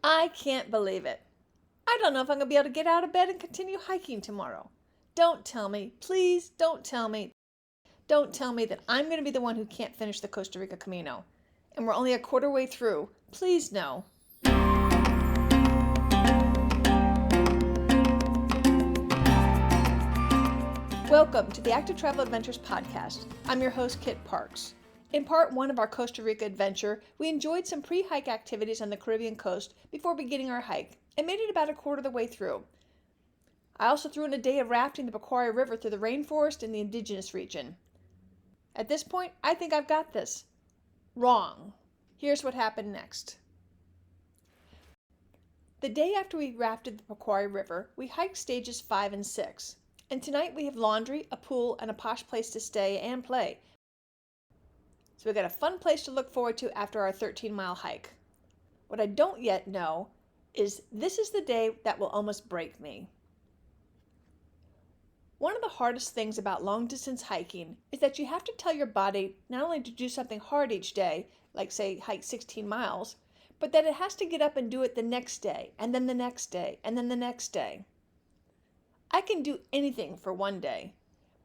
I can't believe it. I don't know if I'm going to be able to get out of bed and continue hiking tomorrow. Don't tell me, please don't tell me. Don't tell me that I'm going to be the one who can't finish the Costa Rica Camino. And we're only a quarter way through. Please no. Welcome to the Active Travel Adventures podcast. I'm your host, Kit Parks. In part one of our Costa Rica adventure, we enjoyed some pre-hike activities on the Caribbean coast before beginning our hike and made it about a quarter of the way through. I also threw in a day of rafting the Pequari River through the rainforest in the indigenous region. At this point, I think I've got this. Wrong. Here's what happened next. The day after we rafted the Pequari River, we hiked stages 5 and 6. And tonight we have laundry, a pool, and a posh place to stay and play. So we got a fun place to look forward to after our 13-mile hike. What I don't yet know is this is the day that will almost break me. One of the hardest things about long-distance hiking is that you have to tell your body not only to do something hard each day, like say hike 16 miles, but that it has to get up and do it the next day, and then the next day, and then the next day. I can do anything for one day,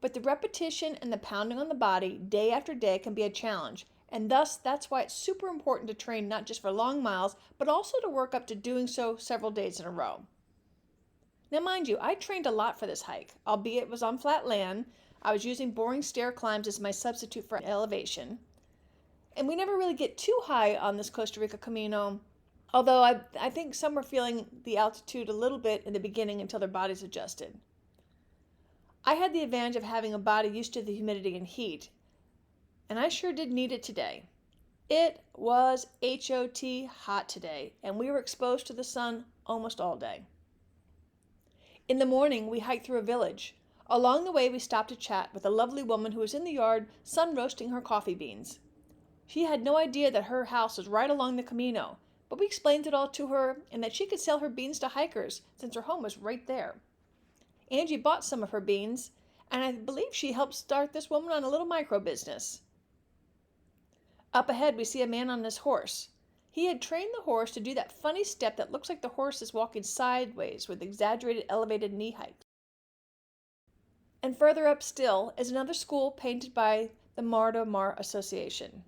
but the repetition and the pounding on the body day after day can be a challenge, and thus that's why it's super important to train not just for long miles, but also to work up to doing so several days in a row. Now mind you, I trained a lot for this hike, albeit it was on flat land. I was using boring stair climbs as my substitute for elevation, and we never really get too high on this Costa Rica Camino, although I think some were feeling the altitude a little bit in the beginning until their bodies adjusted. I had the advantage of having a body used to the humidity and heat, and I sure did need it today. It was HOT hot today, and we were exposed to the sun almost all day. In the morning, we hiked through a village. Along the way, we stopped to chat with a lovely woman who was in the yard sun roasting her coffee beans. She had no idea that her house was right along the Camino, but we explained it all to her and that she could sell her beans to hikers since her home was right there. Angie bought some of her beans, and I believe she helped start this woman on a little micro business. Up ahead, we see a man on his horse. He had trained the horse to do that funny step that looks like the horse is walking sideways with exaggerated elevated knee height. And further up still is another school painted by the Mar de Mar Association.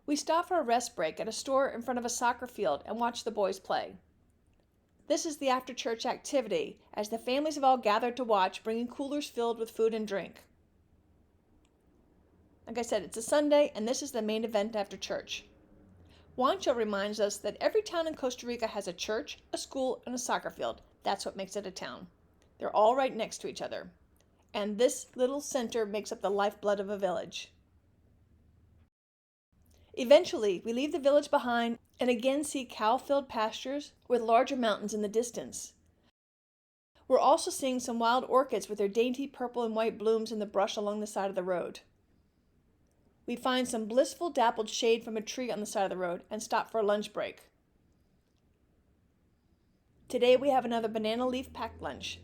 We stopped for a rest break at a store in front of a soccer field and watched the boys play. This is the after-church activity, as the families have all gathered to watch, bringing coolers filled with food and drink. Like I said, it's a Sunday, and this is the main event after church. Juancho reminds us that every town in Costa Rica has a church, a school, and a soccer field. That's what makes it a town. They're all right next to each other. And this little center makes up the lifeblood of a village. Eventually, we leave the village behind and again see cow-filled pastures with larger mountains in the distance. We're also seeing some wild orchids with their dainty purple and white blooms in the brush along the side of the road. We find some blissful dappled shade from a tree on the side of the road and stop for a lunch break. Today we have another banana leaf packed lunch.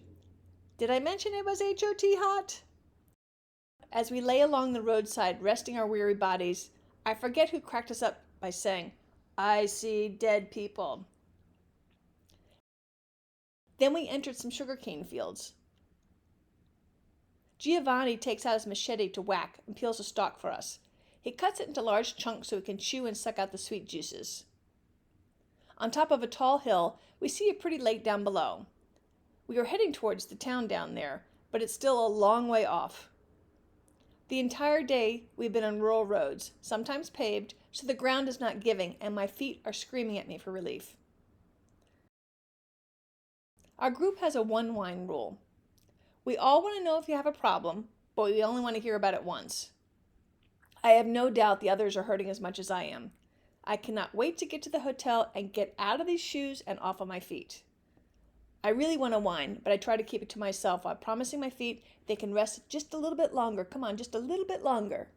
Did I mention it was HOT hot? As we lay along the roadside resting our weary bodies, I forget who cracked us up by saying, "I see dead people." Then we entered some sugarcane fields. Giovanni takes out his machete to whack and peels a stalk for us. He cuts it into large chunks so we can chew and suck out the sweet juices. On top of a tall hill, we see a pretty lake down below. We are heading towards the town down there, but it's still a long way off. The entire day we've been on rural roads, sometimes paved, so the ground is not giving and my feet are screaming at me for relief. Our group has a one-wine rule. We all want to know if you have a problem, but we only want to hear about it once. I have no doubt the others are hurting as much as I am. I cannot wait to get to the hotel and get out of these shoes and off of my feet. I really want to whine, but I try to keep it to myself while promising my feet they can rest just a little bit longer. Come on, just a little bit longer.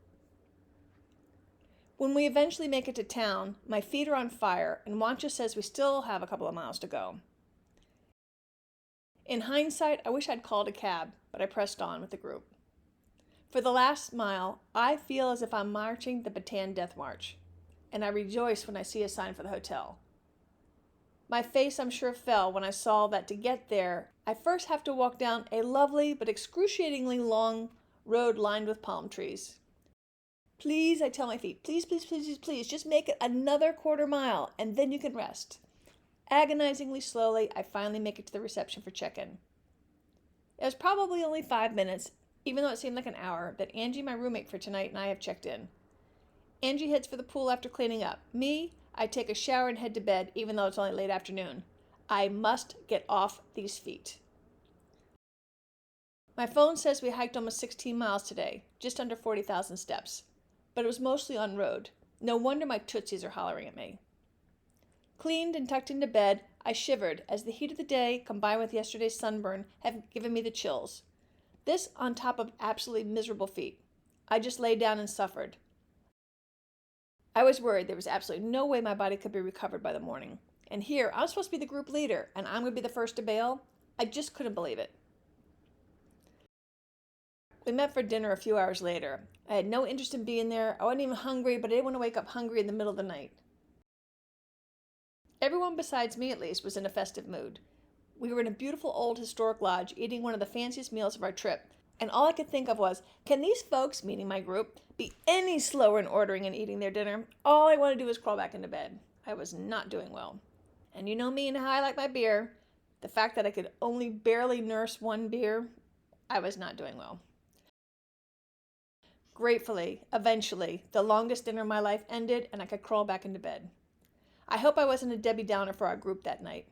When we eventually make it to town, my feet are on fire, and Juancho says we still have a couple of miles to go. In hindsight, I wish I'd called a cab, but I pressed on with the group. For the last mile, I feel as if I'm marching the Bataan Death March, and I rejoice when I see a sign for the hotel. My face, I'm sure, fell when I saw that to get there, I first have to walk down a lovely but excruciatingly long road lined with palm trees. Please, I tell my feet, please, please, please, please, please, just make it another quarter mile and then you can rest. Agonizingly slowly, I finally make it to the reception for check-in. It was probably only 5 minutes, even though it seemed like an hour, that Angie, my roommate for tonight, and I have checked in. Angie heads for the pool after cleaning up. Me, I take a shower and head to bed, even though it's only late afternoon. I must get off these feet. My phone says we hiked almost 16 miles today, just under 40,000 steps. But it was mostly on road. No wonder my tootsies are hollering at me. Cleaned and tucked into bed, I shivered as the heat of the day, combined with yesterday's sunburn, have given me the chills. This on top of absolutely miserable feet. I just lay down and suffered. I was worried there was absolutely no way my body could be recovered by the morning. And here, I'm supposed to be the group leader, and I'm going to be the first to bail? I just couldn't believe it. We met for dinner a few hours later. I had no interest in being there. I wasn't even hungry, but I didn't want to wake up hungry in the middle of the night. Everyone besides me, at least, was in a festive mood. We were in a beautiful old historic lodge eating one of the fanciest meals of our trip, and all I could think of was, can these folks, meaning my group, be any slower in ordering and eating their dinner? All I wanted to do was crawl back into bed. I was not doing well. And you know me and how I like my beer. The fact that I could only barely nurse one beer, I was not doing well. Gratefully, eventually, the longest dinner of my life ended and I could crawl back into bed. I hope I wasn't a Debbie Downer for our group that night.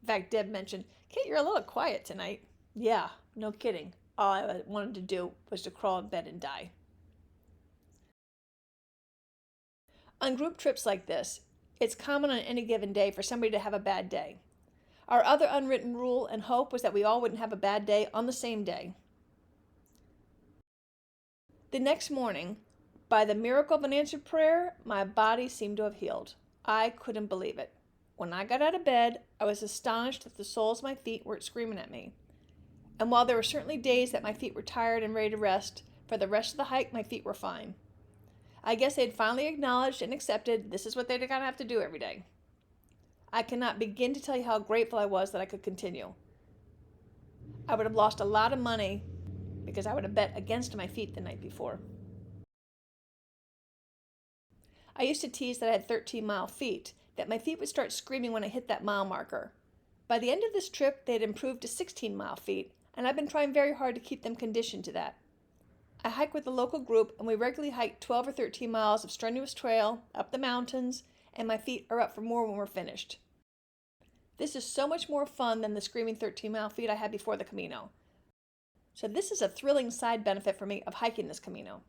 In fact, Deb mentioned, Kate, you're a little quiet tonight. Yeah, no kidding. All I wanted to do was to crawl in bed and die. On group trips like this, it's common on any given day for somebody to have a bad day. Our other unwritten rule and hope was that we all wouldn't have a bad day on the same day. The next morning, by the miracle of an answered prayer, my body seemed to have healed. I couldn't believe it. When I got out of bed, I was astonished that the soles of my feet weren't screaming at me. And while there were certainly days that my feet were tired and ready to rest, for the rest of the hike, my feet were fine. I guess they had finally acknowledged and accepted this is what they're going to have to do every day. I cannot begin to tell you how grateful I was that I could continue. I would have lost a lot of money because I would have bet against my feet the night before. I used to tease that I had 13-mile feet, that my feet would start screaming when I hit that mile marker. By the end of this trip, they had improved to 16-mile feet, and I've been trying very hard to keep them conditioned to that. I hike with a local group, and we regularly hike 12 or 13 miles of strenuous trail, up the mountains, and my feet are up for more when we're finished. This is so much more fun than the screaming 13-mile feet I had before the Camino. So this is a thrilling side benefit for me of hiking this Camino.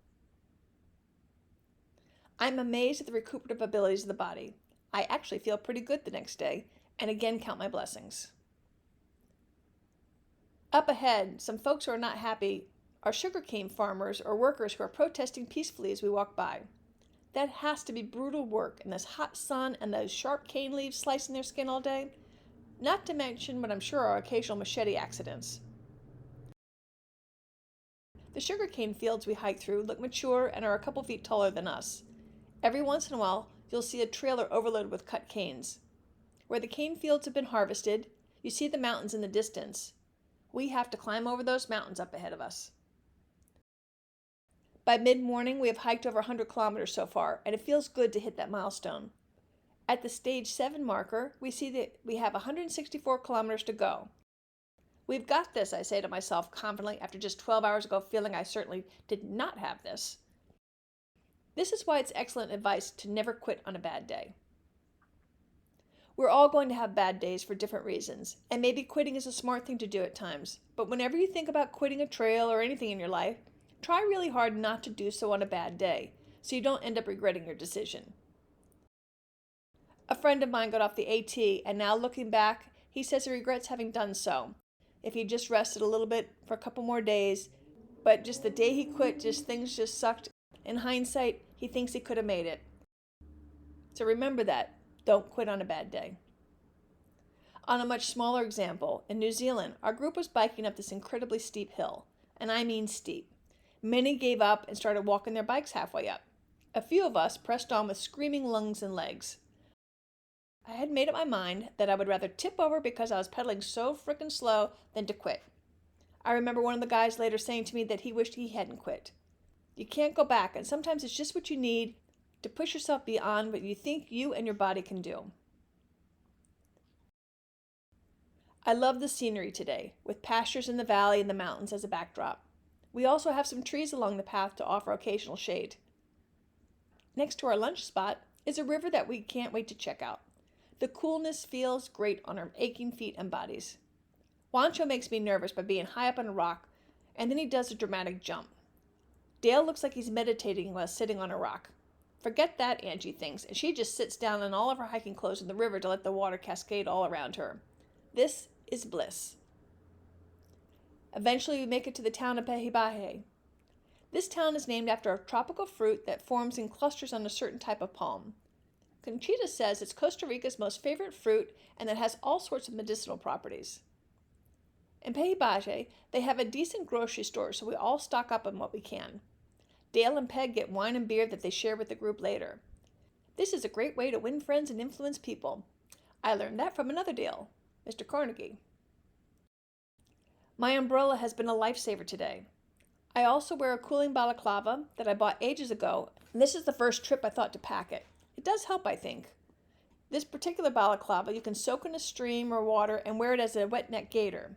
I'm amazed at the recuperative abilities of the body. I actually feel pretty good the next day, and again count my blessings. Up ahead, some folks who are not happy are sugarcane farmers or workers who are protesting peacefully as we walk by. That has to be brutal work in this hot sun and those sharp cane leaves slicing their skin all day, not to mention what I'm sure are occasional machete accidents. The sugarcane fields we hike through look mature and are a couple feet taller than us. Every once in a while, you'll see a trailer overloaded with cut canes. Where the cane fields have been harvested, you see the mountains in the distance. We have to climb over those mountains up ahead of us. By mid-morning, we have hiked over 100 kilometers so far, and it feels good to hit that milestone. At the stage 7 marker, we see that we have 164 kilometers to go. We've got this, I say to myself confidently after just 12 hours ago feeling I certainly did not have this. This is why it's excellent advice to never quit on a bad day. We're all going to have bad days for different reasons, and maybe quitting is a smart thing to do at times, but whenever you think about quitting a trail or anything in your life, try really hard not to do so on a bad day, so you don't end up regretting your decision. A friend of mine got off the AT, and now looking back, he says he regrets having done so. If he just rested a little bit for a couple more days, but just the day he quit, things just sucked. In hindsight, he thinks he could have made it. So remember that. Don't quit on a bad day. On a much smaller example, in New Zealand, our group was biking up this incredibly steep hill, and I mean steep. Many gave up and started walking their bikes halfway up. A few of us pressed on with screaming lungs and legs. I had made up my mind that I would rather tip over because I was pedaling so frickin' slow than to quit. I remember one of the guys later saying to me that he wished he hadn't quit. You can't go back, and sometimes it's just what you need to push yourself beyond what you think you and your body can do. I love the scenery today, with pastures in the valley and the mountains as a backdrop. We also have some trees along the path to offer occasional shade. Next to our lunch spot is a river that we can't wait to check out. The coolness feels great on our aching feet and bodies. Juancho makes me nervous by being high up on a rock, and then he does a dramatic jump. Dale looks like he's meditating while sitting on a rock. Forget that, Angie thinks, and she just sits down in all of her hiking clothes in the river to let the water cascade all around her. This is bliss. Eventually we make it to the town of Pejibaje. This town is named after a tropical fruit that forms in clusters on a certain type of palm. Conchita says it's Costa Rica's most favorite fruit and that it has all sorts of medicinal properties. In Pejibaje, they have a decent grocery store, so we all stock up on what we can. Dale and Peg get wine and beer that they share with the group later. This is a great way to win friends and influence people. I learned that from another Dale, Mr. Carnegie. My umbrella has been a lifesaver today. I also wear a cooling balaclava that I bought ages ago, and this is the first trip I thought to pack it. It does help, I think. This particular balaclava you can soak in a stream or water and wear it as a wet neck gaiter.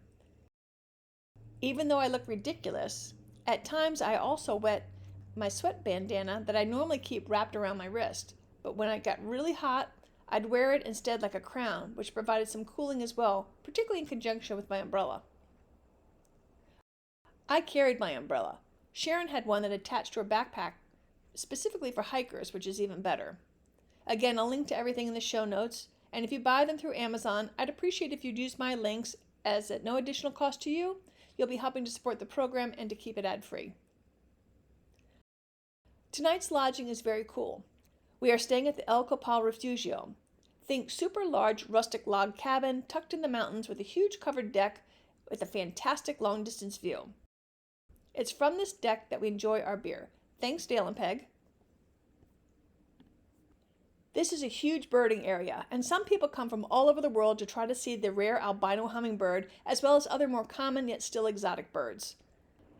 Even though I look ridiculous, at times I also wet my sweat bandana that I normally keep wrapped around my wrist, but when it got really hot, I'd wear it instead like a crown, which provided some cooling as well, particularly in conjunction with my umbrella. I carried my umbrella. Sharon had one that attached to her backpack specifically for hikers, which is even better. Again, I'll link to everything in the show notes, and if you buy them through Amazon, I'd appreciate if you'd use my links, as at no additional cost to you, you'll be helping to support the program and to keep it ad-free. Tonight's lodging is very cool. We are staying at the El Copal Refugio. Think super large rustic log cabin tucked in the mountains with a huge covered deck with a fantastic long distance view. It's from this deck that we enjoy our beer. Thanks, Dale and Peg. This is a huge birding area, and some people come from all over the world to try to see the rare albino hummingbird, as well as other more common yet still exotic birds.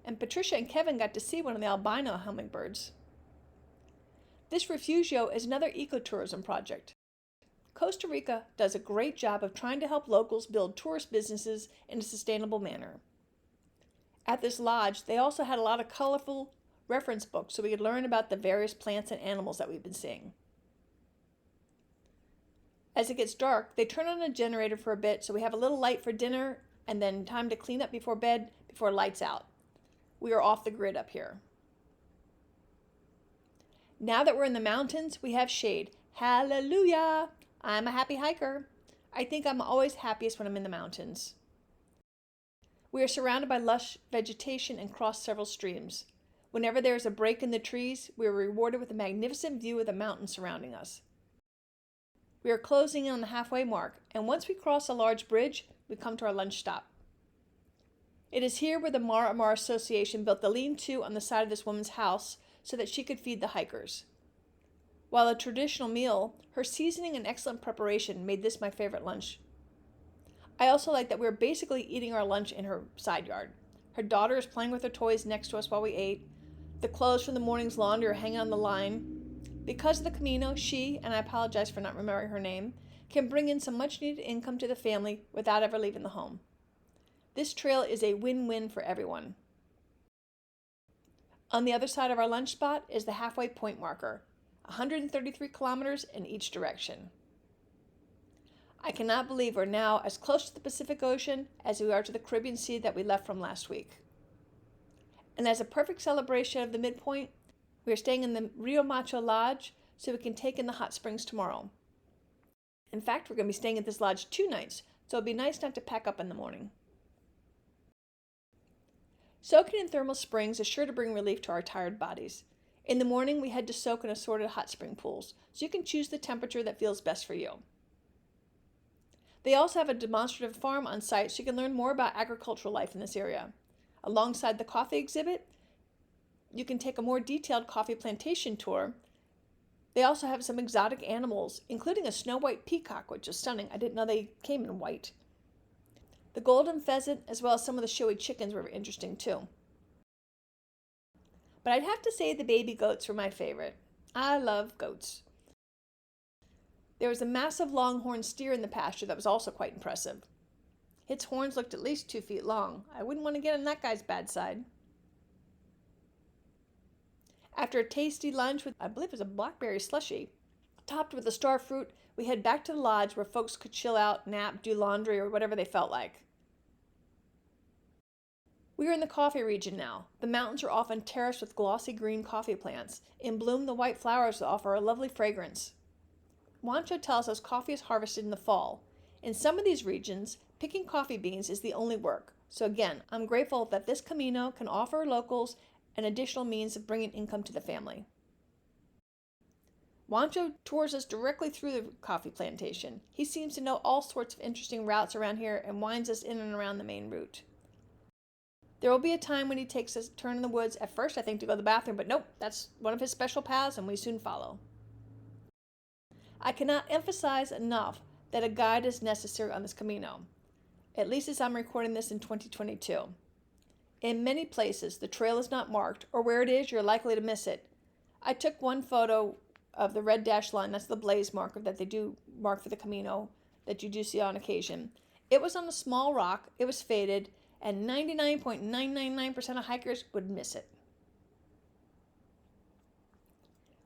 And Patricia and Kevin got to see one of the albino hummingbirds. This refugio is another ecotourism project. Costa Rica does a great job of trying to help locals build tourist businesses in a sustainable manner. At this lodge, they also had a lot of colorful reference books so we could learn about the various plants and animals that we've been seeing. As it gets dark, they turn on a generator for a bit so we have a little light for dinner and then time to clean up before bed before lights out. We are off the grid up here. Now that we're in the mountains, we have shade. Hallelujah! I'm a happy hiker. I think I'm always happiest when I'm in the mountains. We are surrounded by lush vegetation and cross several streams. Whenever there is a break in the trees, we are rewarded with a magnificent view of the mountains surrounding us. We are closing in on the halfway mark, and once we cross a large bridge, we come to our lunch stop. It is here where the Mar Mar Association built the lean-to on the side of this woman's house so that she could feed the hikers. While a traditional meal, her seasoning and excellent preparation made this my favorite lunch. I also like that we were basically eating our lunch in her side yard. Her daughter is playing with her toys next to us while we ate. The clothes from the morning's laundry are hanging on the line. Because of the Camino, she, and I apologize for not remembering her name, can bring in some much-needed income to the family without ever leaving the home. This trail is a win-win for everyone. On the other side of our lunch spot is the halfway point marker, 133 kilometers in each direction. I cannot believe we're now as close to the Pacific Ocean as we are to the Caribbean Sea that we left from last week. And as a perfect celebration of the midpoint, we are staying in the Rio Macho Lodge so we can take in the hot springs tomorrow. In fact, we're going to be staying at this lodge 2 nights, so it'll be nice not to pack up in the morning. Soaking in thermal springs is sure to bring relief to our tired bodies. In the morning, we head to soak in assorted hot spring pools, so you can choose the temperature that feels best for you. They also have a demonstrative farm on site so you can learn more about agricultural life in this area. Alongside the coffee exhibit, you can take a more detailed coffee plantation tour They also have some exotic animals, including a snow white peacock, which is stunning. I didn't know they came in white. The golden pheasant, as well as some of the showy chickens, were interesting too. But I'd have to say the baby goats were my favorite. I love goats. There was a massive longhorn steer in the pasture that was also quite impressive. Its horns looked at least 2 feet long. I wouldn't want to get on that guy's bad side. After a tasty lunch with, I believe it was a blackberry slushie, topped with a star fruit, we head back to the lodge where folks could chill out, nap, do laundry, or whatever they felt like. We are in the coffee region now. The mountains are often terraced with glossy green coffee plants. In bloom, the white flowers offer a lovely fragrance. Juancho tells us coffee is harvested in the fall. In some of these regions, picking coffee beans is the only work. So again, I'm grateful that this Camino can offer locals an additional means of bringing income to the family. Juancho tours us directly through the coffee plantation. He seems to know all sorts of interesting routes around here and winds us in and around the main route. There will be a time when he takes us a turn in the woods, at first I think to go to the bathroom, but nope, that's one of his special paths and we soon follow. I cannot emphasize enough that a guide is necessary on this Camino, at least as I'm recording this in 2022. In many places, the trail is not marked, or where it is, you're likely to miss it. I took one photo of the red dashed line, that's the blaze marker that they do mark for the Camino, that you do see on occasion. It was on a small rock, it was faded, and 99.999% of hikers would miss it.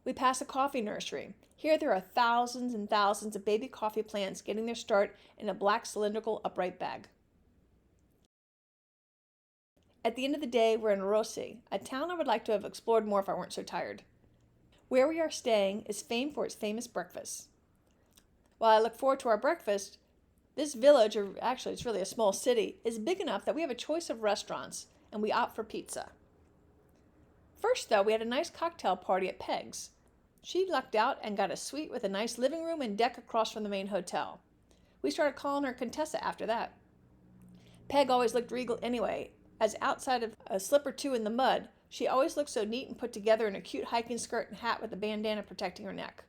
We pass a coffee nursery. Here there are thousands and thousands of baby coffee plants getting their start in a black cylindrical upright bag. At the end of the day, we're in Rossi, a town I would like to have explored more if I weren't so tired. Where we are staying is famed for its famous breakfast. While I look forward to our breakfast, this village, or actually it's really a small city, is big enough that we have a choice of restaurants, and we opt for pizza. First, though, we had a nice cocktail party at Peg's. She lucked out and got a suite with a nice living room and deck across from the main hotel. We started calling her Contessa after that. Peg always looked regal anyway, as outside of a slip or two in the mud, she always looked so neat and put together in a cute hiking skirt and hat with a bandana protecting her neck.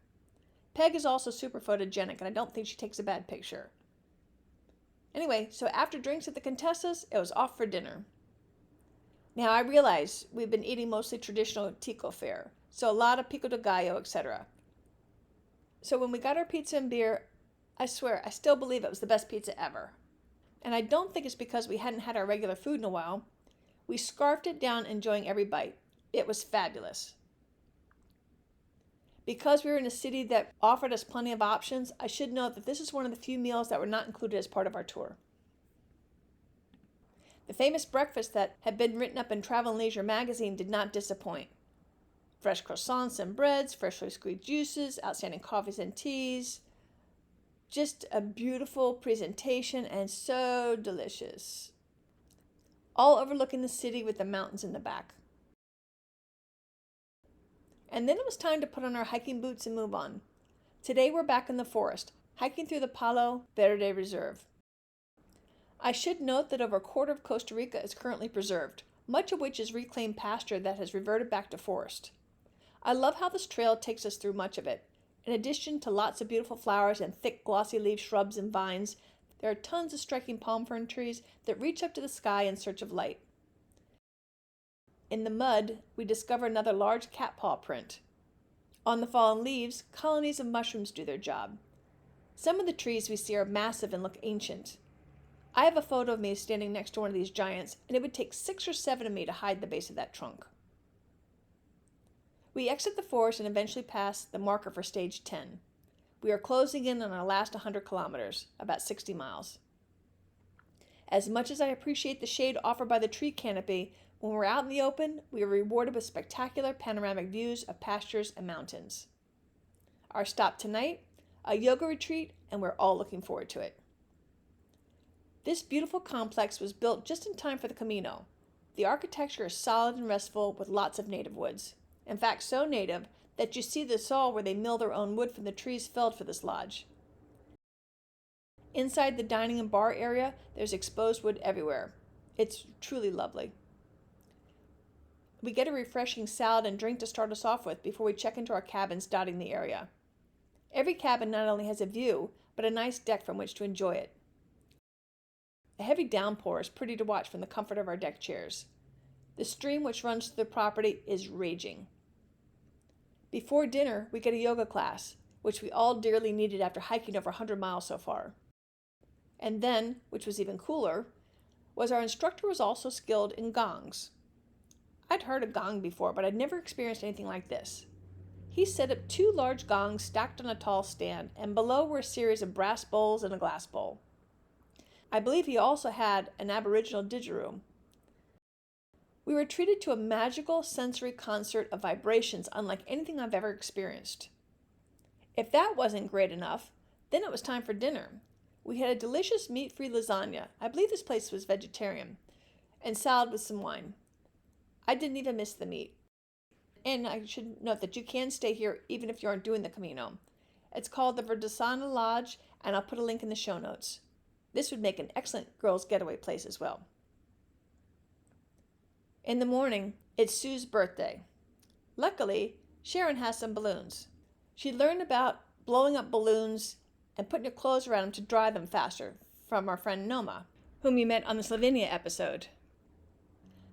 Peg is also super photogenic, and I don't think she takes a bad picture. Anyway, so after drinks at the Contessa's, it was off for dinner. Now I realize we've been eating mostly traditional tico fare, so a lot of pico de gallo, etc. So when we got our pizza and beer, I swear, I still believe it was the best pizza ever. And I don't think it's because we hadn't had our regular food in a while. We scarfed it down, enjoying every bite. It was fabulous. Because we were in a city that offered us plenty of options, I should note that this is one of the few meals that were not included as part of our tour. The famous breakfast that had been written up in Travel and Leisure magazine did not disappoint. Fresh croissants and breads, freshly squeezed juices, outstanding coffees and teas. Just a beautiful presentation and so delicious. All overlooking the city with the mountains in the back. And then it was time to put on our hiking boots and move on. Today we're back in the forest, hiking through the Palo Verde Reserve. I should note that over a quarter of Costa Rica is currently preserved, much of which is reclaimed pasture that has reverted back to forest. I love how this trail takes us through much of it. In addition to lots of beautiful flowers and thick glossy leaf shrubs and vines, there are tons of striking palm fern trees that reach up to the sky in search of light. In the mud, we discover another large cat paw print. On the fallen leaves, colonies of mushrooms do their job. Some of the trees we see are massive and look ancient. I have a photo of me standing next to one of these giants, and it would take 6 or 7 of me to hide the base of that trunk. We exit the forest and eventually pass the marker for stage 10. We are closing in on our last 100 kilometers, about 60 miles. As much as I appreciate the shade offered by the tree canopy, when we're out in the open, we are rewarded with spectacular panoramic views of pastures and mountains. Our stop tonight, a yoga retreat, and we're all looking forward to it. This beautiful complex was built just in time for the Camino. The architecture is solid and restful with lots of native woods. In fact, so native that you see the saw where they mill their own wood from the trees felled for this lodge. Inside the dining and bar area, there's exposed wood everywhere. It's truly lovely. We get a refreshing salad and drink to start us off with before we check into our cabins dotting the area. Every cabin not only has a view, but a nice deck from which to enjoy it. A heavy downpour is pretty to watch from the comfort of our deck chairs. The stream which runs through the property is raging. Before dinner, we get a yoga class, which we all dearly needed after hiking over 100 miles so far. And then, which was even cooler, was our instructor was also skilled in gongs. I'd heard a gong before, but I'd never experienced anything like this. He set up 2 large gongs stacked on a tall stand, and below were a series of brass bowls and a glass bowl. I believe he also had an Aboriginal didgeridoo. We were treated to a magical sensory concert of vibrations unlike anything I've ever experienced. If that wasn't great enough, then it was time for dinner. We had a delicious meat-free lasagna, I believe this place was vegetarian, and salad with some wine. I didn't even miss the meat. And I should note that you can stay here even if you aren't doing the Camino. It's called the Verdasana Lodge, and I'll put a link in the show notes. This would make an excellent girls' getaway place as well. In the morning, it's Sue's birthday. Luckily, Sharon has some balloons. She learned about blowing up balloons and putting your clothes around them to dry them faster from our friend Noma, whom you met on the Slovenia episode.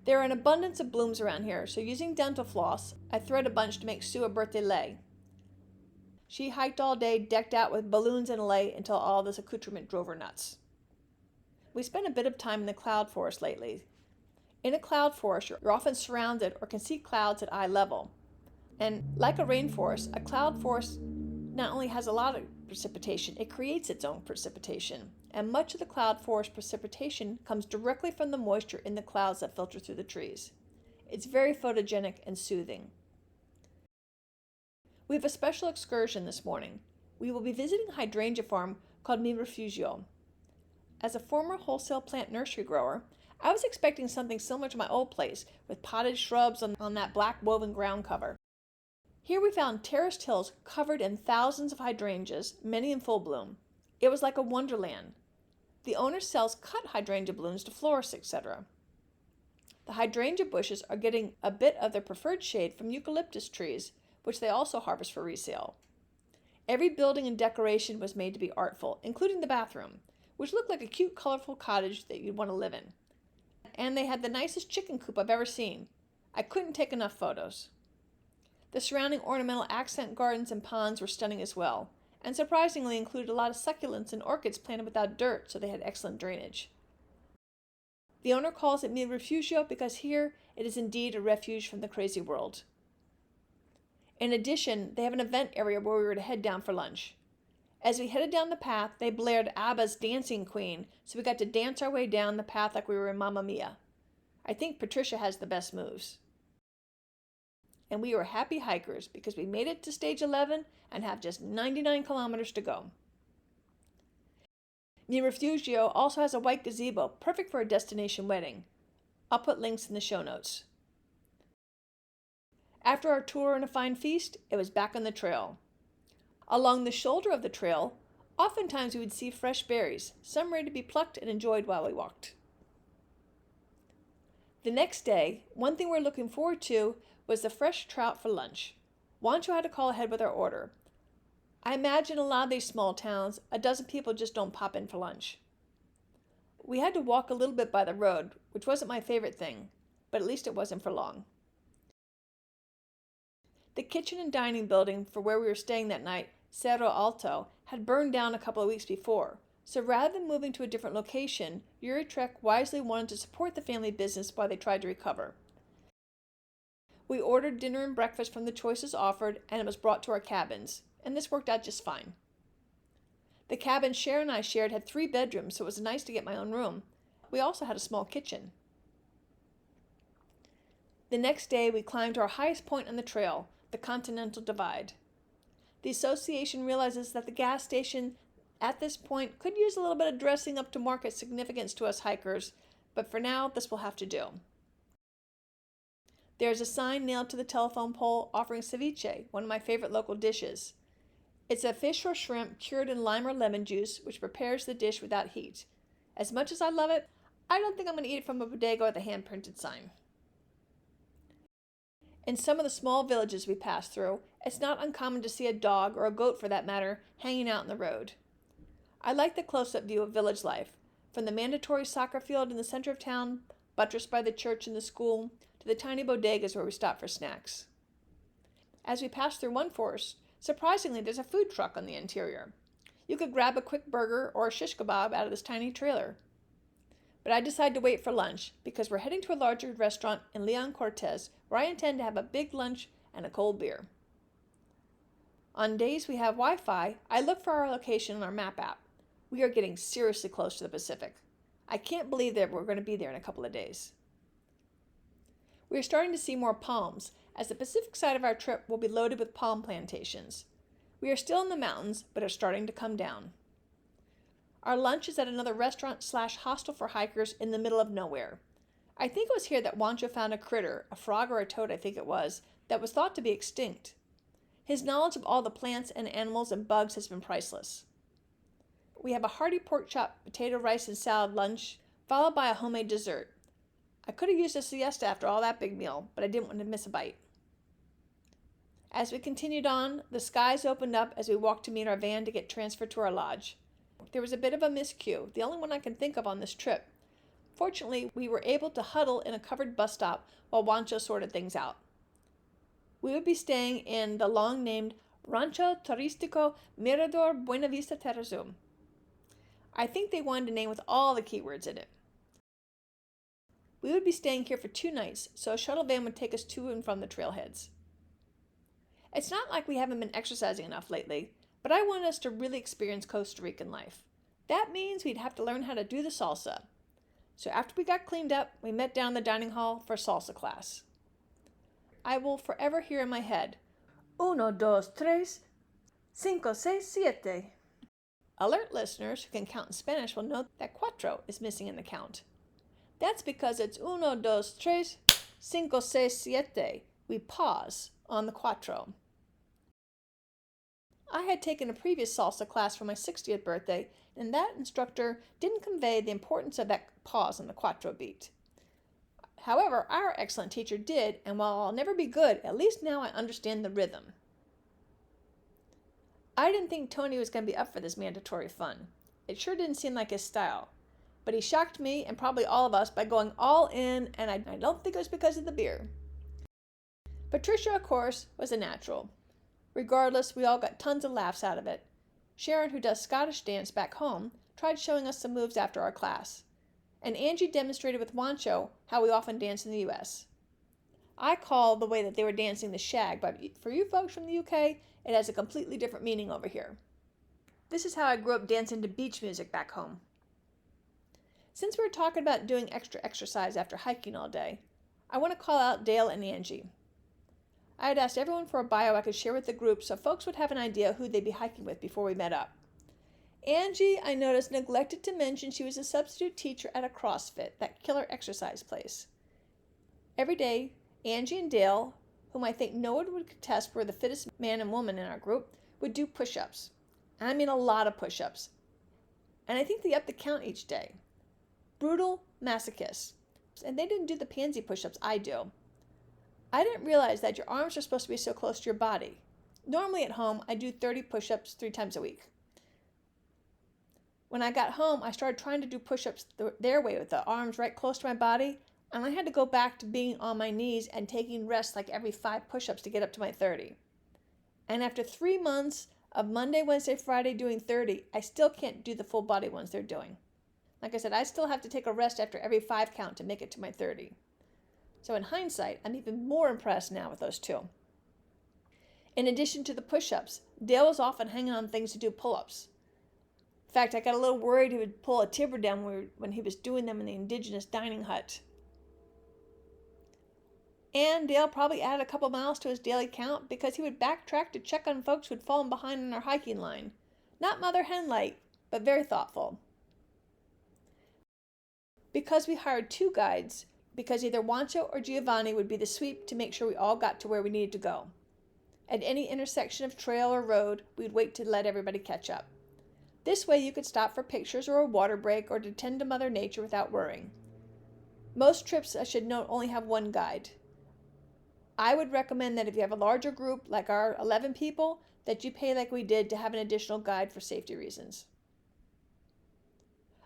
There are an abundance of blooms around here, so using dental floss, I thread a bunch to make Sue a birthday lei. She hiked all day, decked out with balloons and a lei until all this accoutrement drove her nuts. We spent a bit of time in the cloud forest lately. In a cloud forest, you're often surrounded or can see clouds at eye level. And like a rainforest, a cloud forest not only has a lot of precipitation, it creates its own precipitation. And much of the cloud forest precipitation comes directly from the moisture in the clouds that filter through the trees. It's very photogenic and soothing. We have a special excursion this morning. We will be visiting a hydrangea farm called Mi Refugio. As a former wholesale plant nursery grower, I was expecting something similar to my old place, with potted shrubs on that black woven ground cover. Here we found terraced hills covered in thousands of hydrangeas, many in full bloom. It was like a wonderland. The owner sells cut hydrangea blooms to florists, etc. The hydrangea bushes are getting a bit of their preferred shade from eucalyptus trees, which they also harvest for resale. Every building and decoration was made to be artful, including the bathroom, which looked like a cute, colorful cottage that you'd want to live in. And they had the nicest chicken coop I've ever seen. I couldn't take enough photos. The surrounding ornamental accent gardens and ponds were stunning as well, and surprisingly included a lot of succulents and orchids planted without dirt, so they had excellent drainage. The owner calls it Mi Refugio because here it is indeed a refuge from the crazy world. In addition, they have an event area where we were to head down for lunch. As we headed down the path, they blared ABBA's Dancing Queen, so we got to dance our way down the path like we were in Mamma Mia. I think Patricia has the best moves. And we were happy hikers because we made it to stage 11 and have just 99 kilometers to go. Mi Refugio also has a white gazebo, perfect for a destination wedding. I'll put links in the show notes. After our tour and a fine feast, it was back on the trail. Along the shoulder of the trail, oftentimes we would see fresh berries, some ready to be plucked and enjoyed while we walked. The next day, one thing we're looking forward to was the fresh trout for lunch. Juancho had to call ahead with our order. I imagine a lot of these small towns, a dozen people just don't pop in for lunch. We had to walk a little bit by the road, which wasn't my favorite thing, but at least it wasn't for long. The kitchen and dining building for where we were staying that night, Cerro Alto, had burned down a couple of weeks before, so rather than moving to a different location, Uritrek wisely wanted to support the family business while they tried to recover. We ordered dinner and breakfast from the choices offered, and it was brought to our cabins, and this worked out just fine. The cabin Sharon and I shared had 3 bedrooms, so it was nice to get my own room. We also had a small kitchen. The next day, we climbed to our highest point on the trail, the Continental Divide. The association realizes that the gas station at this point could use a little bit of dressing up to mark its significance to us hikers, but for now, this will have to do. There is a sign nailed to the telephone pole offering ceviche, one of my favorite local dishes. It's a fish or shrimp cured in lime or lemon juice, which prepares the dish without heat. As much as I love it, I don't think I'm going to eat it from a bodega with a hand-printed sign. In some of the small villages we pass through, it's not uncommon to see a dog, or a goat for that matter, hanging out in the road. I like the close-up view of village life, from the mandatory soccer field in the center of town, buttressed by the church and the school, to the tiny bodegas where we stop for snacks. As we pass through one forest, surprisingly there's a food truck on the interior. You could grab a quick burger or a shish kebab out of this tiny trailer. But I decided to wait for lunch because we're heading to a larger restaurant in Leon Cortez where I intend to have a big lunch and a cold beer. On days we have Wi-Fi, I look for our location on our map app. We are getting seriously close to the Pacific. I can't believe that we're going to be there in a couple of days. We are starting to see more palms, as the Pacific side of our trip will be loaded with palm plantations. We are still in the mountains, but are starting to come down. Our lunch is at another restaurant/hostel for hikers in the middle of nowhere. I think it was here that Juancho found a critter, a frog or a toad I think it was, that was thought to be extinct. His knowledge of all the plants and animals and bugs has been priceless. We have a hearty pork chop, potato, rice, and salad lunch, followed by a homemade dessert. I could have used a siesta after all that big meal, but I didn't want to miss a bite. As we continued on, the skies opened up as we walked to meet our van to get transferred to our lodge. There was a bit of a miscue, the only one I can think of on this trip. Fortunately, we were able to huddle in a covered bus stop while Juancho sorted things out. We would be staying in the long-named Rancho Turístico Mirador Buenavista Terrazum. I think they wanted a name with all the keywords in it. We would be staying here for 2 nights, so a shuttle van would take us to and from the trailheads. It's not like we haven't been exercising enough lately, but I wanted us to really experience Costa Rican life. That means we'd have to learn how to do the salsa. So after we got cleaned up, we met down in the dining hall for salsa class. I will forever hear in my head, 1, 2, 3, 5, 6, 7. Alert listeners who can count in Spanish will note that cuatro is missing in the count. That's because it's 1, 2, 3, 5, 6, 7. We pause on the cuatro. I had taken a previous salsa class for my 60th birthday, and that instructor didn't convey the importance of that pause on the cuatro beat. However, our excellent teacher did, and while I'll never be good, at least now I understand the rhythm. I didn't think Tony was going to be up for this mandatory fun. It sure didn't seem like his style. But he shocked me, and probably all of us, by going all in, and I don't think it was because of the beer. Patricia, of course, was a natural. Regardless, we all got tons of laughs out of it. Sharon, who does Scottish dance back home, tried showing us some moves after our class. And Angie demonstrated with Juancho how we often dance in the U.S. I call the way that they were dancing the shag, but for you folks from the UK, it has a completely different meaning over here. This is how I grew up dancing to beach music back home. Since we're talking about doing extra exercise after hiking all day, I want to call out Dale and Angie. I had asked everyone for a bio I could share with the group so folks would have an idea who they'd be hiking with before we met up. Angie, I noticed, neglected to mention she was a substitute teacher at a CrossFit, that killer exercise place. Every day, Angie and Dale, whom I think no one would contest were the fittest man and woman in our group, would do push-ups. And I mean a lot of push-ups. And I think they upped the count each day. Brutal masochists. And they didn't do the pansy push-ups I do. I didn't realize that your arms are supposed to be so close to your body. Normally at home, I do 30 push-ups 3 times a week. When I got home, I started trying to do push-ups their way with the arms right close to my body, and I had to go back to being on my knees and taking rests like every 5 push-ups to get up to my 30. And after 3 months of Monday, Wednesday, Friday doing 30, I still can't do the full body ones they're doing. Like I said, I still have to take a rest after every 5 count to make it to my 30. So in hindsight, I'm even more impressed now with those 2. In addition to the push-ups, Dale was often hanging on things to do pull-ups. In fact, I got a little worried he would pull a tibber down when he was doing them in the indigenous dining hut. And Dale probably added a couple miles to his daily count because he would backtrack to check on folks who had fallen behind on our hiking line. Not mother hen-like, but very thoughtful. Because we hired 2 guides, because either Juancho or Giovanni would be the sweep to make sure we all got to where we needed to go. At any intersection of trail or road, we'd wait to let everybody catch up. This way you could stop for pictures or a water break or to tend to Mother Nature without worrying. Most trips, I should note, only have 1 guide. I would recommend that if you have a larger group, like our 11 people, that you pay like we did to have an additional guide for safety reasons.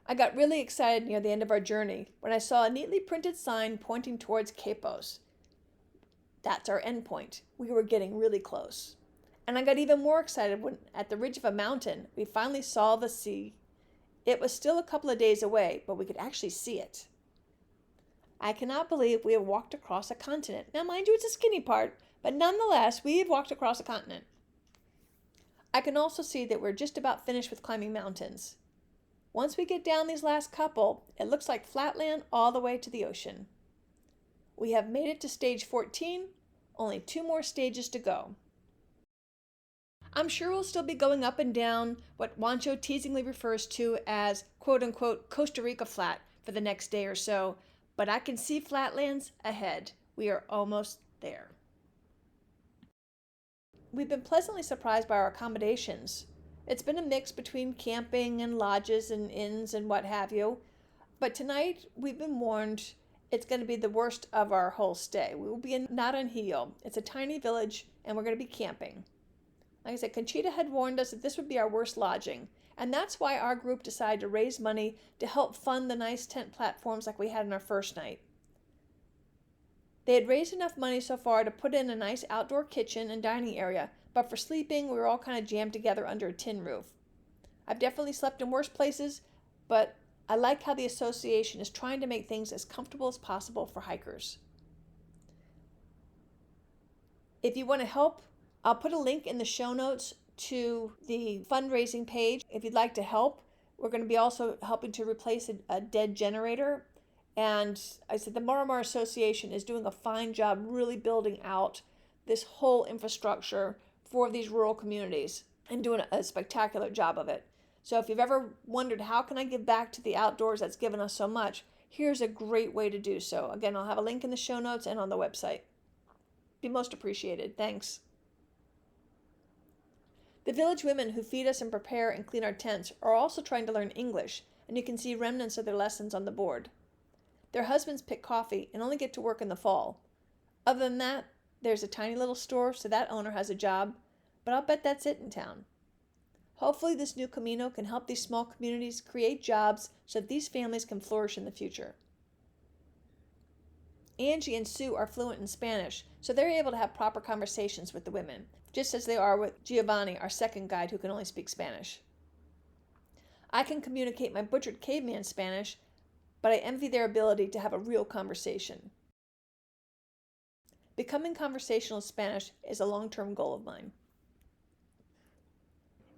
I got really excited near the end of our journey when I saw a neatly printed sign pointing towards Capos. That's our end point. We were getting really close. And I got even more excited when, at the ridge of a mountain, we finally saw the sea. It was still a couple of days away, but we could actually see it. I cannot believe we have walked across a continent. Now, mind you, it's a skinny part, but nonetheless, we have walked across a continent. I can also see that we're just about finished with climbing mountains. Once we get down these last couple, it looks like flatland all the way to the ocean. We have made it to stage 14, only 2 more stages to go. I'm sure we'll still be going up and down what Juancho teasingly refers to as quote-unquote Costa Rica flat for the next day or so, but I can see flatlands ahead. We are almost there. We've been pleasantly surprised by our accommodations. It's been a mix between camping and lodges and inns and what have you, but tonight we've been warned it's going to be the worst of our whole stay. We will be in Naranjillo. It's a tiny village and we're going to be camping. Like I said, Conchita had warned us that this would be our worst lodging, and that's why our group decided to raise money to help fund the nice tent platforms like we had on our first night. They had raised enough money so far to put in a nice outdoor kitchen and dining area, but for sleeping, we were all kind of jammed together under a tin roof. I've definitely slept in worse places, but I like how the association is trying to make things as comfortable as possible for hikers. If you want to help, I'll put a link in the show notes to the fundraising page. If you'd like to help, we're going to be also helping to replace a dead generator. And I said the Miramar Association is doing a fine job really building out this whole infrastructure for these rural communities and doing a spectacular job of it. So if you've ever wondered how can I give back to the outdoors that's given us so much, here's a great way to do so. Again, I'll have a link in the show notes and on the website. Be most appreciated. Thanks. The village women who feed us and prepare and clean our tents are also trying to learn English, and you can see remnants of their lessons on the board. Their husbands pick coffee and only get to work in the fall. Other than that, there's a tiny little store, so that owner has a job, but I'll bet that's it in town. Hopefully this new Camino can help these small communities create jobs so that these families can flourish in the future. Angie and Sue are fluent in Spanish, so they're able to have proper conversations with the women, just as they are with Giovanni, our second guide who can only speak Spanish. I can communicate my butchered caveman Spanish, but I envy their ability to have a real conversation. Becoming conversational in Spanish is a long-term goal of mine.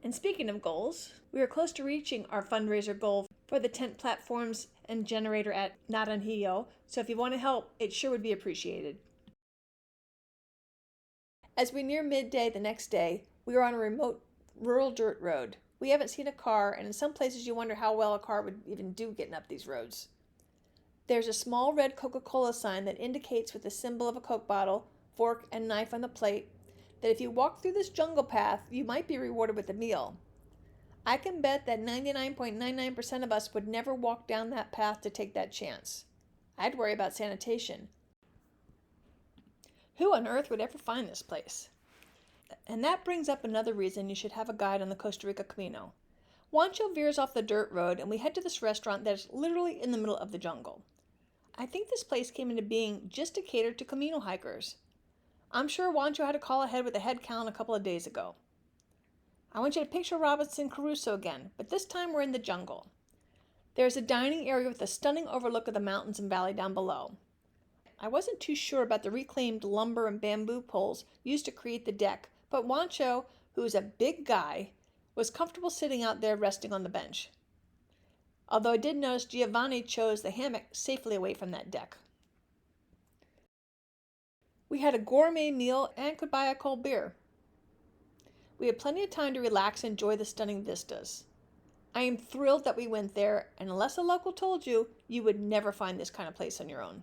And speaking of goals, we are close to reaching our fundraiser goal for the tent platforms and generator at Naranjillo, so if you want to help, it sure would be appreciated. As we near midday the next day, we are on a remote rural dirt road. We haven't seen a car, and in some places you wonder how well a car would even do getting up these roads. There's a small red Coca-Cola sign that indicates with the symbol of a Coke bottle, fork, and knife on the plate that if you walk through this jungle path, you might be rewarded with a meal. I can bet that 99.99% of us would never walk down that path to take that chance. I'd worry about sanitation. Who on earth would ever find this place? And that brings up another reason you should have a guide on the Costa Rica Camino. Juancho veers off the dirt road and we head to this restaurant that is literally in the middle of the jungle. I think this place came into being just to cater to Camino hikers. I'm sure Juancho had to call ahead with a head count a couple of days ago. I want you to picture Robinson Crusoe again, but this time we're in the jungle. There's a dining area with a stunning overlook of the mountains and valley down below. I wasn't too sure about the reclaimed lumber and bamboo poles used to create the deck, but Juancho, who is a big guy, was comfortable sitting out there resting on the bench. Although I did notice Giovanni chose the hammock safely away from that deck. We had a gourmet meal and could buy a cold beer. We had plenty of time to relax and enjoy the stunning vistas. I am thrilled that we went there, and unless a local told you, you would never find this kind of place on your own.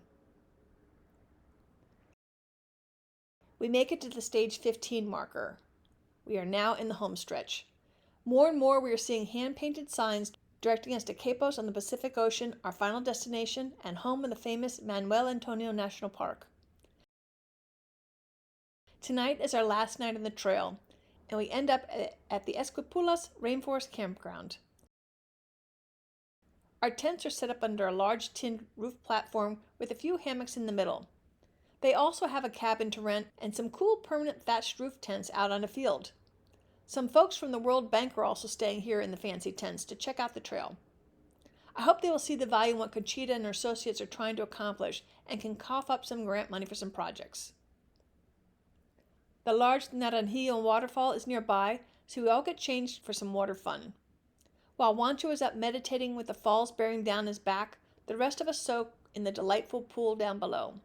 We make it to the stage 15 marker. We are now in the home stretch. More and more we are seeing hand-painted signs directing us to Capos on the Pacific Ocean, our final destination, and home of the famous Manuel Antonio National Park. Tonight is our last night on the trail, and we end up at the Esquipulas Rainforest Campground. Our tents are set up under a large tin roof platform with a few hammocks in the middle. They also have a cabin to rent and some cool permanent thatched roof tents out on a field. Some folks from the World Bank are also staying here in the fancy tents to check out the trail. I hope they will see the value in what Conchita and her associates are trying to accomplish and can cough up some grant money for some projects. The large Naranjillo waterfall is nearby, so we all get changed for some water fun. While Juancho is up meditating with the falls bearing down his back, the rest of us soak in the delightful pool down below.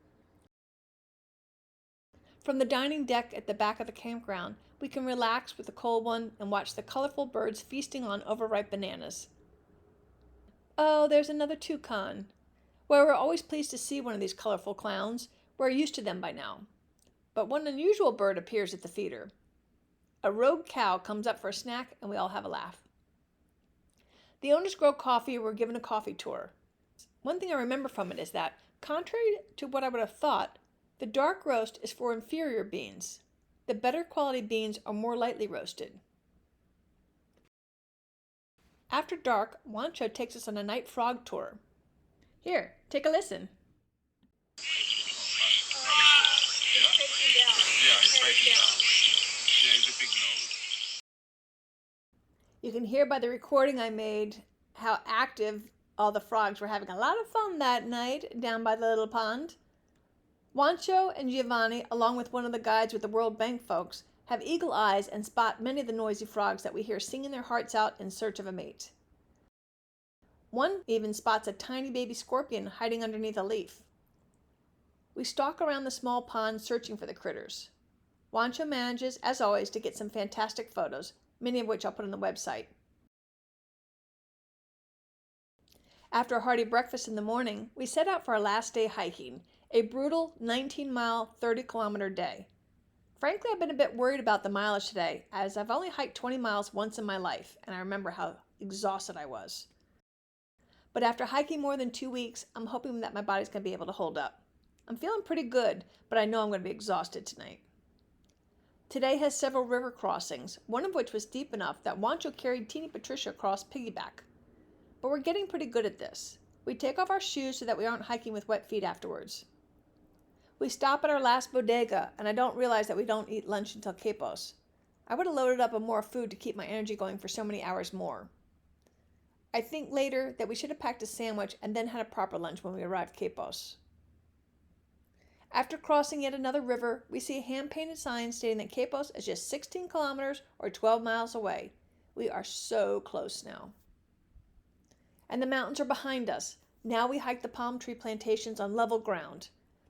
From the dining deck at the back of the campground, we can relax with the cold one and watch the colorful birds feasting on overripe bananas. Oh, there's another toucan. Well, we're always pleased to see one of these colorful clowns. We're used to them by now. But one unusual bird appears at the feeder. A rogue cow comes up for a snack, and we all have a laugh. The owners grow coffee, and we're given a coffee tour. One thing I remember from it is that, contrary to what I would have thought, the dark roast is for inferior beans. The better quality beans are more lightly roasted. After dark, Juancho takes us on a night frog tour. Here, take a listen. You can hear by the recording I made how active all the frogs were having a lot of fun that night down by the little pond. Juancho and Giovanni, along with one of the guides with the World Bank folks, have eagle eyes and spot many of the noisy frogs that we hear singing their hearts out in search of a mate. One even spots a tiny baby scorpion hiding underneath a leaf. We stalk around the small pond searching for the critters. Juancho manages, as always, to get some fantastic photos, many of which I'll put on the website. After a hearty breakfast in the morning, we set out for our last day hiking, a brutal 19-mile, 30-kilometer day. Frankly, I've been a bit worried about the mileage today, as I've only hiked 20 miles once in my life, and I remember how exhausted I was. But after hiking more than 2 weeks, I'm hoping that my body's going to be able to hold up. I'm feeling pretty good, but I know I'm going to be exhausted tonight. Today has several river crossings, one of which was deep enough that Juancho carried Teeny Patricia across piggyback. But we're getting pretty good at this. We take off our shoes so that we aren't hiking with wet feet afterwards. We stop at our last bodega, and I don't realize that we don't eat lunch until Quepos. I would have loaded up on more food to keep my energy going for so many hours more. I think later that we should have packed a sandwich and then had a proper lunch when we arrived at Quepos. After crossing yet another river, we see a hand-painted sign stating that Quepos is just 16 kilometers or 12 miles away. We are so close now. And the mountains are behind us. Now we hike the palm tree plantations on level ground.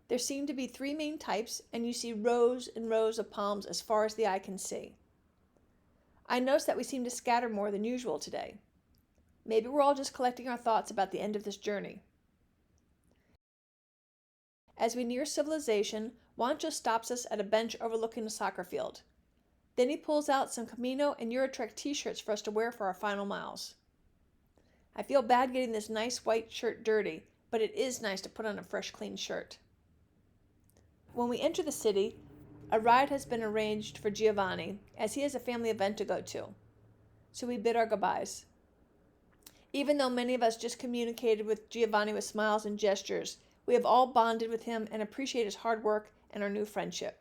There seem to be 3 main types, and you see rows and rows of palms as far as the eye can see. I noticed that we seem to scatter more than usual today. Maybe we're all just collecting our thoughts about the end of this journey. As we near civilization, Juancho stops us at a bench overlooking a soccer field. Then he pulls out some Camino and Eurotrek t-shirts for us to wear for our final miles. I feel bad getting this nice white shirt dirty, but it is nice to put on a fresh, clean shirt. When we enter the city, a ride has been arranged for Giovanni, as he has a family event to go to. So we bid our goodbyes. Even though many of us just communicated with Giovanni with smiles and gestures, we have all bonded with him and appreciate his hard work and our new friendship.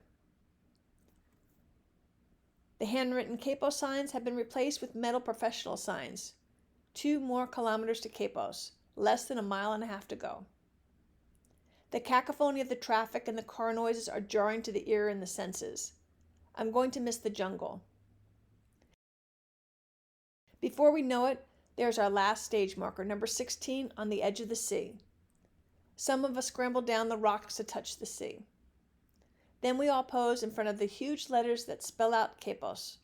The handwritten Quepos signs have been replaced with metal professional signs. 2 more kilometers to Quepos, less than a mile and a half to go. The cacophony of the traffic and the car noises are jarring to the ear and the senses. I'm going to miss the jungle. Before we know it, there's our last stage marker, number 16, on the edge of the sea. Some of us scramble down the rocks to touch the sea. Then we all pose in front of the huge letters that spell out Quepos.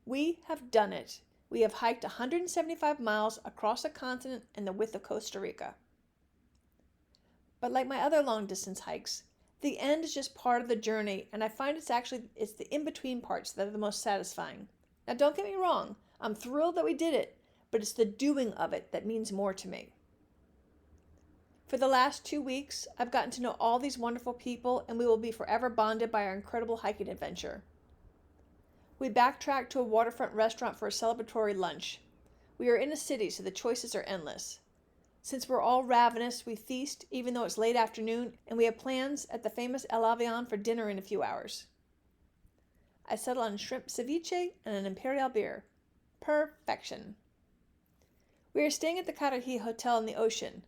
We have done it. We have hiked 175 miles across a continent and the width of Costa Rica. But like my other long-distance hikes, the end is just part of the journey, and I find it's the in-between parts that are the most satisfying. Now, don't get me wrong. I'm thrilled that we did it, but it's the doing of it that means more to me. For the last 2 weeks, I've gotten to know all these wonderful people, and we will be forever bonded by our incredible hiking adventure. We backtracked to a waterfront restaurant for a celebratory lunch. We are in a city, so the choices are endless. Since we're all ravenous, we feast even though it's late afternoon, and we have plans at the famous El Avion for dinner in a few hours. I settle on shrimp ceviche and an imperial beer. Perfection. We are staying at the Carajillo Hotel in the ocean.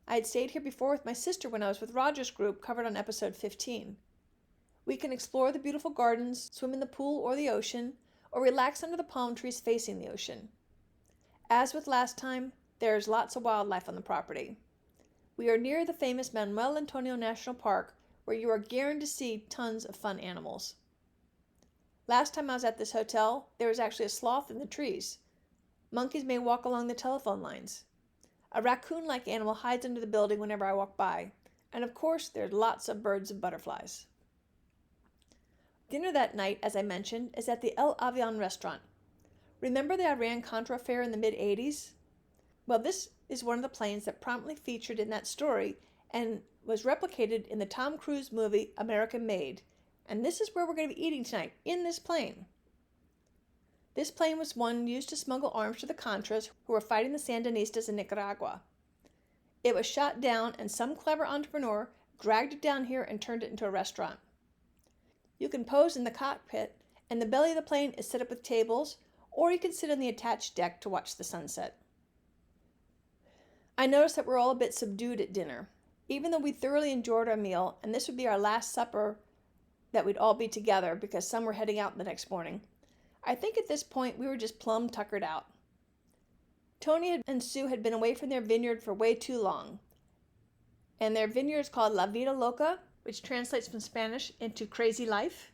I had stayed here before with my sister when I was with Roger's group, covered on episode 15. We can explore the beautiful gardens, swim in the pool or the ocean, or relax under the palm trees facing the ocean. As with last time, there is lots of wildlife on the property. We are near the famous Manuel Antonio National Park, where you are guaranteed to see tons of fun animals. Last time I was at this hotel, there was actually a sloth in the trees. Monkeys may walk along the telephone lines. A raccoon-like animal hides under the building whenever I walk by. And of course, there's lots of birds and butterflies. Dinner that night, as I mentioned, is at the El Avion restaurant. Remember the Iran-Contra affair in the mid-'80s? Well, this is one of the planes that prominently featured in that story and was replicated in the Tom Cruise movie American Made. And this is where we're going to be eating tonight, in this plane. This plane was one used to smuggle arms to the Contras who were fighting the Sandinistas in Nicaragua. It was shot down, and some clever entrepreneur dragged it down here and turned it into a restaurant. You can pose in the cockpit, and the belly of the plane is set up with tables, or you can sit on the attached deck to watch the sunset. I noticed that we're all a bit subdued at dinner. Even though we thoroughly enjoyed our meal, and this would be our last supper that we'd all be together because some were heading out the next morning, I think at this point we were just plumb tuckered out. Tony and Sue had been away from their vineyard for way too long. And their vineyard is called La Vida Loca, which translates from Spanish into crazy life.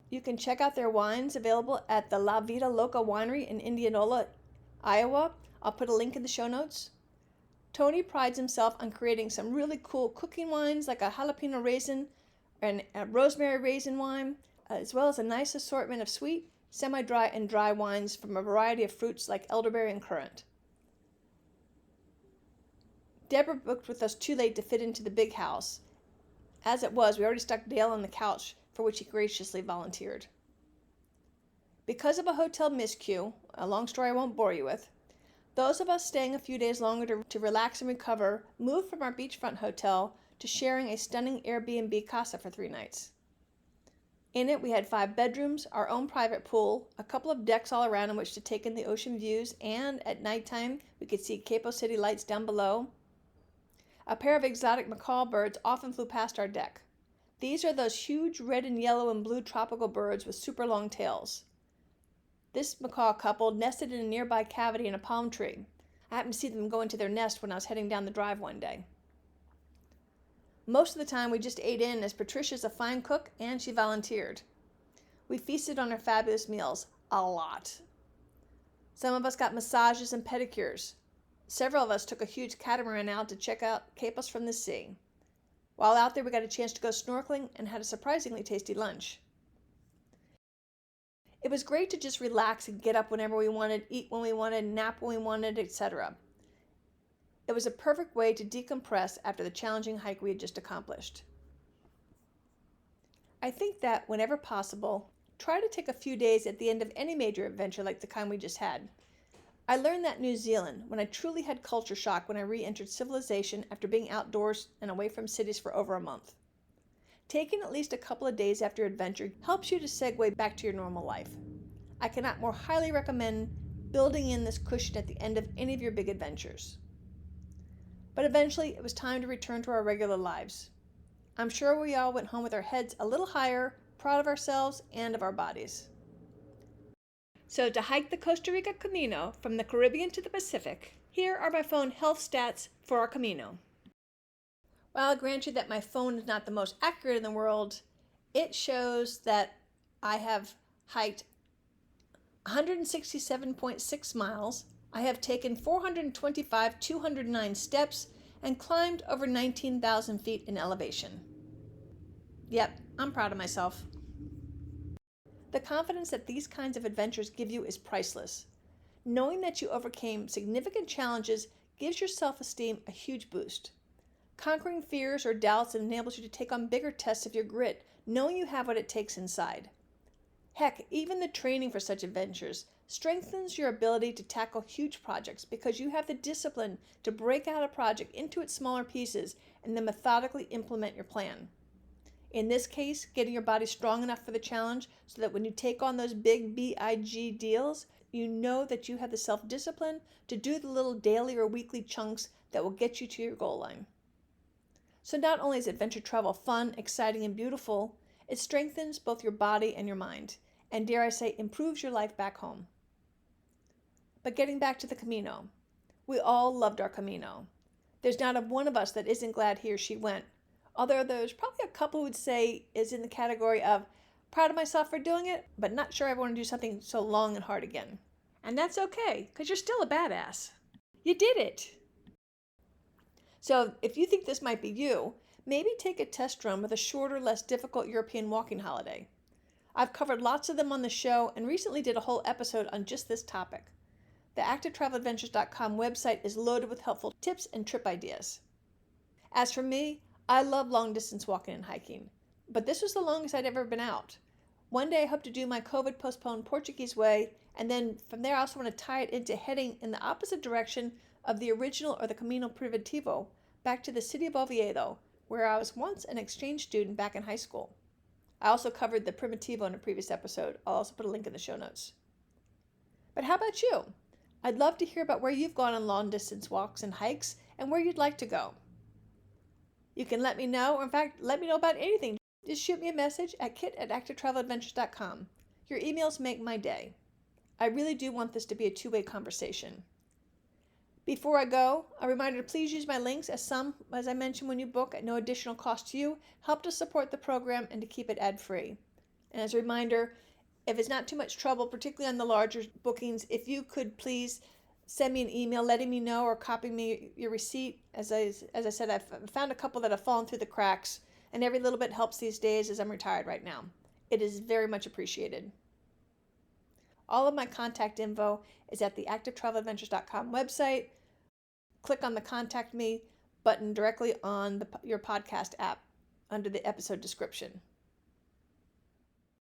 You can check out their wines available at the La Vida Loca winery in Indianola, Iowa. I'll put a link in the show notes. Tony prides himself on creating some really cool cooking wines like a jalapeno raisin and a rosemary raisin wine, as well as a nice assortment of sweet, semi-dry, and dry wines from a variety of fruits like elderberry and currant. Deborah booked with us too late to fit into the big house. As it was, we already stuck Dale on the couch, for which he graciously volunteered. Because of a hotel miscue, a long story I won't bore you with, those of us staying a few days longer to relax and recover moved from our beachfront hotel to sharing a stunning Airbnb casa for 3 nights. In it, we had 5 bedrooms, our own private pool, a couple of decks all around in which to take in the ocean views, and at nighttime, we could see Capo City lights down below. A pair of exotic macaw birds often flew past our deck. These are those huge red and yellow and blue tropical birds with super long tails. This macaw couple nested in a nearby cavity in a palm tree. I happened to see them go into their nest when I was heading down the drive one day. Most of the time we just ate in, as Patricia's a fine cook and she volunteered. We feasted on her fabulous meals, a lot. Some of us got massages and pedicures. Several of us took a huge catamaran out to check out Capos from the sea. While out there we got a chance to go snorkeling and had a surprisingly tasty lunch. It was great to just relax and get up whenever we wanted, eat when we wanted, nap when we wanted, etc. It was a perfect way to decompress after the challenging hike we had just accomplished. I think that, whenever possible, try to take a few days at the end of any major adventure like the kind we just had. I learned that in New Zealand, when I truly had culture shock when I re-entered civilization after being outdoors and away from cities for over a month. Taking at least a couple of days after your adventure helps you to segue back to your normal life. I cannot more highly recommend building in this cushion at the end of any of your big adventures. But eventually, it was time to return to our regular lives. I'm sure we all went home with our heads a little higher, proud of ourselves and of our bodies. So to hike the Costa Rica Camino from the Caribbean to the Pacific, here are my phone health stats for our Camino. While I'll grant you that my phone is not the most accurate in the world, it shows that I have hiked 167.6 miles, I have taken 209 steps, and climbed over 19,000 feet in elevation. Yep, I'm proud of myself. The confidence that these kinds of adventures give you is priceless. Knowing that you overcame significant challenges gives your self-esteem a huge boost. Conquering fears or doubts enables you to take on bigger tests of your grit, knowing you have what it takes inside. Heck, even the training for such adventures strengthens your ability to tackle huge projects because you have the discipline to break out a project into its smaller pieces and then methodically implement your plan. In this case, getting your body strong enough for the challenge so that when you take on those big big deals, you know that you have the self-discipline to do the little daily or weekly chunks that will get you to your goal line. So not only is adventure travel fun, exciting, and beautiful, it strengthens both your body and your mind, and dare I say, improves your life back home. But getting back to the Camino, we all loved our Camino. There's not a one of us that isn't glad he or she went, although there's probably a couple who would say is in the category of proud of myself for doing it, but not sure I want to do something so long and hard again. And that's okay, because you're still a badass. You did it. So if you think this might be you, maybe take a test run with a shorter, less difficult European walking holiday. I've covered lots of them on the show and recently did a whole episode on just this topic. The activetraveladventures.com website is loaded with helpful tips and trip ideas. As for me, I love long-distance walking and hiking, but this was the longest I'd ever been out. One day I hope to do my COVID-postponed Portuguese way, and then from there I also want to tie it into heading in the opposite direction of the original or the Camino Preventivo back to the city of Oviedo, where I was once an exchange student back in high school. I also covered the Primitivo in a previous episode. I'll also put a link in the show notes. But how about you? I'd love to hear about where you've gone on long-distance walks and hikes and where you'd like to go. You can let me know, or in fact, let me know about anything. Just shoot me a message at kit@activetraveladventures.com. Your emails make my day. I really do want this to be a two-way conversation. Before I go, a reminder to please use my links, as some, as I mentioned when you book at no additional cost to you, help to support the program and to keep it ad-free. And as a reminder, if it's not too much trouble, particularly on the larger bookings, if you could please send me an email letting me know or copy me your receipt. As I said, I've found a couple that have fallen through the cracks, and every little bit helps these days as I'm retired right now. It is very much appreciated. All of my contact info is at the activetraveladventures.com website. Click on the Contact Me button directly on your podcast app under the episode description.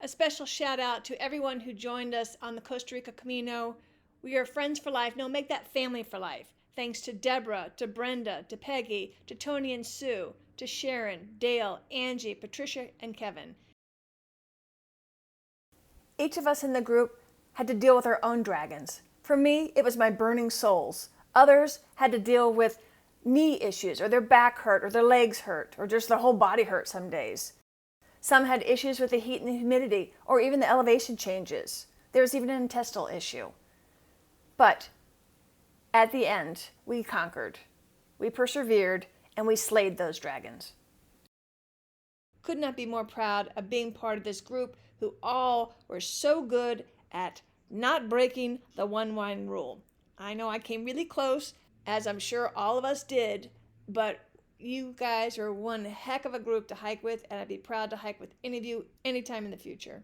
A special shout out to everyone who joined us on the Costa Rica Camino. We are friends for life. No, make that family for life. Thanks to Deborah, to Brenda, to Peggy, to Tony and Sue, to Sharon, Dale, Angie, Patricia, and Kevin. Each of us in the group had to deal with our own dragons. For me, it was my burning souls. Others had to deal with knee issues, or their back hurt, or their legs hurt, or just their whole body hurt some days. Some had issues with the heat and the humidity, or even the elevation changes. There was even an intestinal issue. But at the end, we conquered, we persevered, and we slayed those dragons. Could not be more proud of being part of this group who all were so good at not breaking the one wine rule. I know I came really close, as I'm sure all of us did, but you guys are one heck of a group to hike with, and I'd be proud to hike with any of you anytime in the future.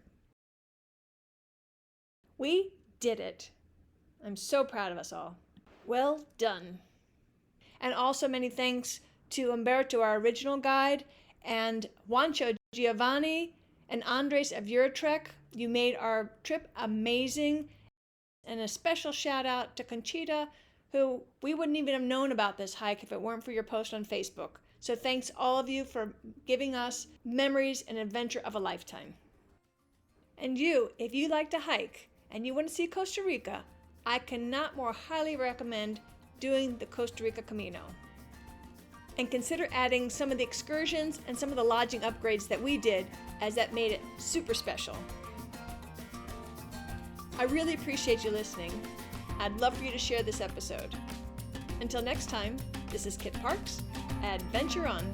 We did it. I'm so proud of us all. Well done. And also many thanks to Umberto, our original guide, and Juancho, Giovanni, and Andres of Eurotrek. You made our trip amazing. And a special shout out to Conchita, who we wouldn't even have known about this hike if it weren't for your post on Facebook. So thanks all of you for giving us memories and adventure of a lifetime. And you, if you like to hike and you want to see Costa Rica, I cannot more highly recommend doing the Costa Rica Camino. And consider adding some of the excursions and some of the lodging upgrades that we did, as that made it super special. I really appreciate you listening. I'd love for you to share this episode. Until next time, this is Kit Parks. Adventure on!